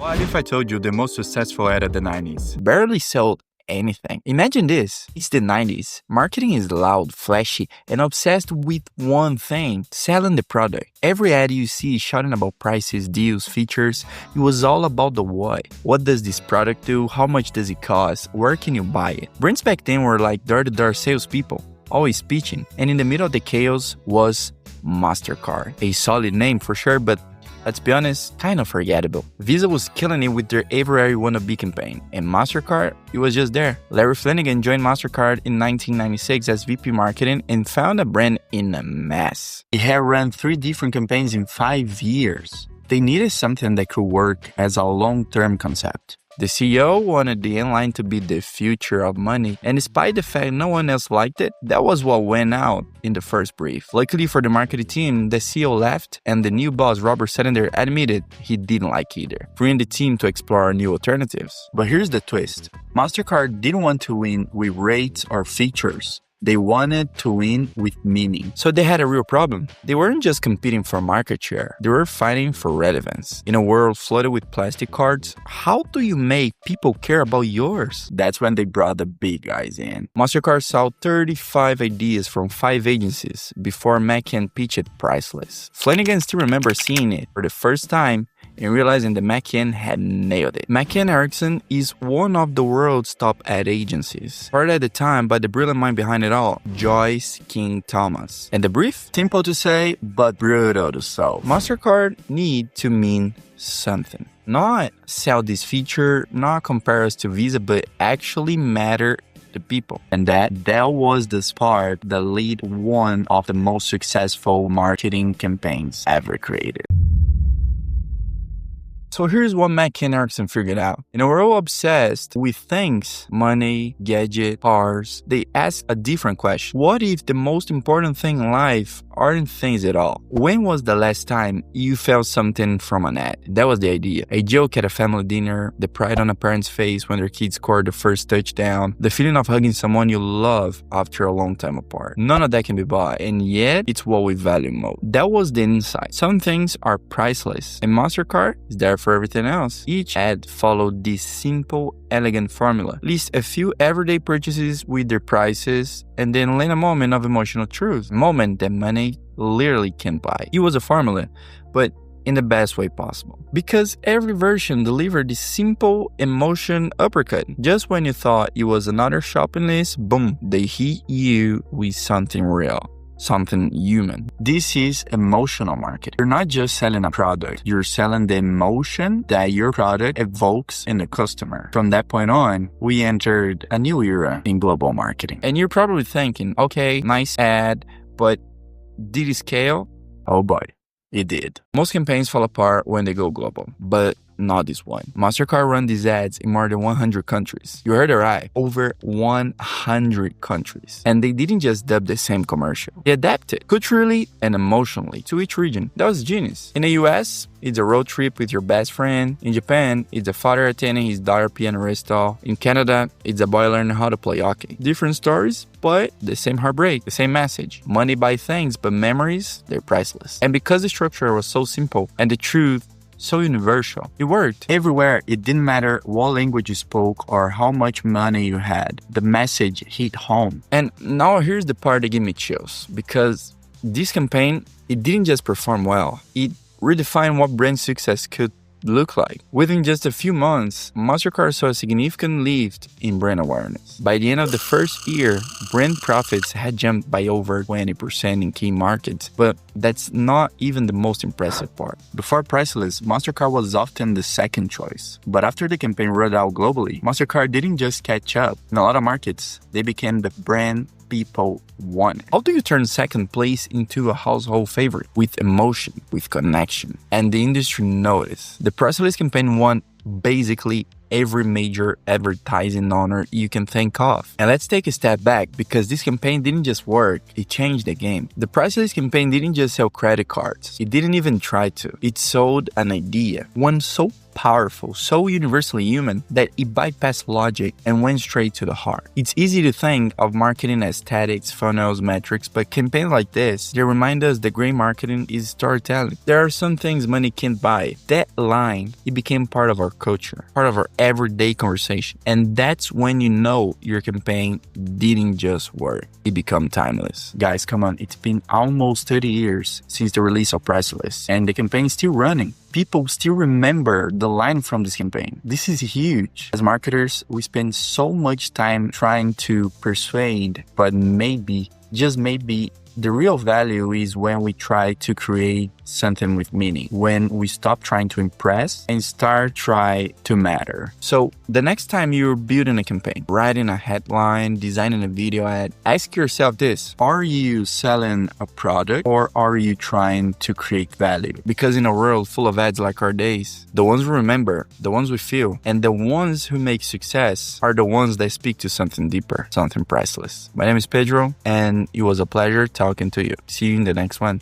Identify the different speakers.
Speaker 1: What if I told you the most successful ad of the 90s?
Speaker 2: Barely sold anything. Imagine this. It's the 90s. Marketing is loud, flashy, and obsessed with one thing, selling the product. Every ad you see is shouting about prices, deals, features. It was all about the why. What does this product do? How much does it cost? Where can you buy it? Brands back then were like door-to-door salespeople, always pitching. And in the middle of the chaos was Mastercard. A solid name for sure, but let's be honest, kind of forgettable. Visa was killing it with their Everywhere You Wanna Be campaign, and Mastercard, it was just there. Larry Flanagan joined Mastercard in 1996 as VP Marketing and found a brand in a mess. He had run 3 different campaigns in 5 years. They needed something that could work as a long-term concept. The CEO wanted the inline to be the future of money, and despite the fact no one else liked it, that was what went out in the first brief. Luckily for the marketing team, the CEO left, and the new boss, Robert Sender, admitted he didn't like either, freeing the team to explore new alternatives. But here's the twist. Mastercard didn't want to win with rates or features. They wanted to win with meaning. So they had a real problem. They weren't just competing for market share. They were fighting for relevance. In a world flooded with plastic cards, how do you make people care about yours? That's when they brought the big guys in. Mastercard saw 35 ideas from 5 agencies before McCann pitched Priceless. Flanagan still remembers seeing it for the first time and realizing that McCann had nailed it. McCann Erickson is one of the world's top ad agencies, started at the time by the brilliant mind behind it all, Joyce King Thomas. And the brief? Simple to say, but brutal to solve. Mastercard need to mean something. Not sell this feature, not compare us to Visa, but actually matter to people. And that was the spark that led one of the most successful marketing campaigns ever created. So here's what McCann Erickson figured out. In a world obsessed with things, money, gadget, cars, they asked a different question. What if the most important thing in life aren't things at all? When was the last time you felt something from an ad? That was the idea. A joke at a family dinner, the pride on a parent's face when their kids scored the first touchdown, the feeling of hugging someone you love after a long time apart. None of that can be bought, and yet it's what we value most. That was the insight. Some things are priceless, and Mastercard is there for everything else. Each ad followed this simple, elegant formula. List a few everyday purchases with their prices, and then land a moment of emotional truth. A moment that money literally can't buy. It was a formula, but in the best way possible. Because every version delivered this simple emotion uppercut. Just when you thought it was another shopping list, boom, they hit you with something real. Something human. This is emotional marketing. You're not just selling a product, you're selling the emotion that your product evokes in the customer. From that point on, we entered a new era in global marketing. And you're probably thinking, okay, nice ad, but did it scale? Oh boy, it did. Most campaigns fall apart when they go global, but not this one. Mastercard run these ads in more than 100 countries. You heard it right, over 100 countries. And they didn't just dub the same commercial. They adapted culturally and emotionally to each region. That was genius. In the US, it's a road trip with your best friend. In Japan, it's a father attending his daughter piano recital. In Canada, it's a boy learning how to play hockey. Different stories, but the same heartbreak, the same message. Money buys things, but memories, they're priceless. And because the structure was so simple and the truth so universal, it worked. Everywhere, it didn't matter what language you spoke or how much money you had. The message hit home. And now here's the part that gave me chills, because this campaign, it didn't just perform well. It redefined what brand success could look like. Within just a few months, Mastercard saw a significant lift in brand awareness. By the end of the first year, brand profits had jumped by over 20% in key markets. But that's not even the most impressive part. Before Priceless, Mastercard was often the second choice. But after the campaign rolled out globally, Mastercard didn't just catch up. In a lot of markets, they became the brand people wanted. How do you turn second place into a household favorite? With emotion, with connection. And the industry noticed. The Priceless campaign won basically every major advertising honor you can think of. And let's take a step back, because this campaign didn't just work, it changed the game. The Priceless campaign didn't just sell credit cards. It didn't even try to. It sold an idea. One so powerful, so universally human that it bypassed logic and went straight to the heart. It's easy to think of marketing as statics, funnels, metrics, but campaigns like this, they remind us that great marketing is storytelling. There are some things money can't buy. That line, it became part of our culture, part of our everyday conversation. And that's when you know your campaign didn't just work. It became timeless. Guys, come on. It's been almost 30 years since the release of Priceless, and the campaign is still running. People still remember the line from this campaign. This is huge. As marketers, we spend so much time trying to persuade, but maybe, just maybe, the real value is when we try to create something with meaning, when we stop trying to impress and start trying to matter. So the next time you're building a campaign, writing a headline, designing a video ad, ask yourself this: are you selling a product or are you trying to create value? Because in a world full of ads like our days, the ones we remember, the ones we feel, and the ones who make success are the ones that speak to something deeper, something priceless. My name is Pedro, and it was a pleasure talking to you. See you in the next one.